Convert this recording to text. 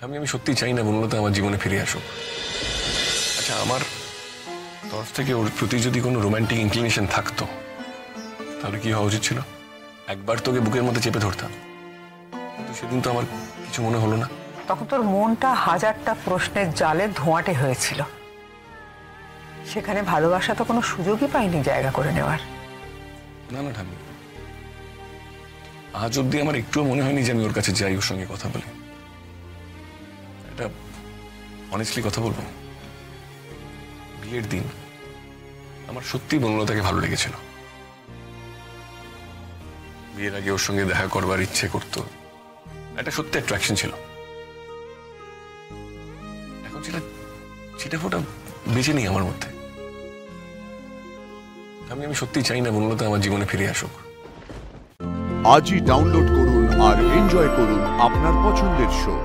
আমি সত্যি চাই না বনলতা আমার জীবনে ফিরে আসুক। আচ্ছা, আমার তরফ থেকে ওর প্রতি যদি কোনো রোমান্টিক ইনক্লিনেশন থাকতো তাহলে কি হওয়া উচিত ছিল? একবার তোকে বুকের মধ্যে চেপে ধরতাম, কিন্তু সেদিন তো আমার কিছু মনে হলো না। তখন তোর মনটা হাজারটা প্রশ্নের জালে ধোঁয়াটে হয়েছিল, সেখানে ভালোবাসা তো কোনো সুযোগই পাইনি জায়গা করে নেওয়ার। না না ঠাম্মি, আজ অব্দি আমার একটুও মনে হয়নি যে আমি ওর কাছে যাই, ওর সঙ্গে কথা বলি। এটা অনেস্টলি কথা বলবো, বিয়ের দিন আমার সত্যি বনলতাকে ভালো লেগেছিল। বিয়ের আগে ওর সঙ্গে দেখা করবার ইচ্ছে করতো, একটা সত্যি অ্যাট্রাকশন ছিল। এখন সেটা ছিটেফোঁটা বেঁচে নেই আমার মধ্যে। আমি সত্যি চাই না বনলতা আমার জীবনে ফিরে আসুক। আজই ডাউনলোড করুন আর এনজয় করুন আপনার পছন্দের শো।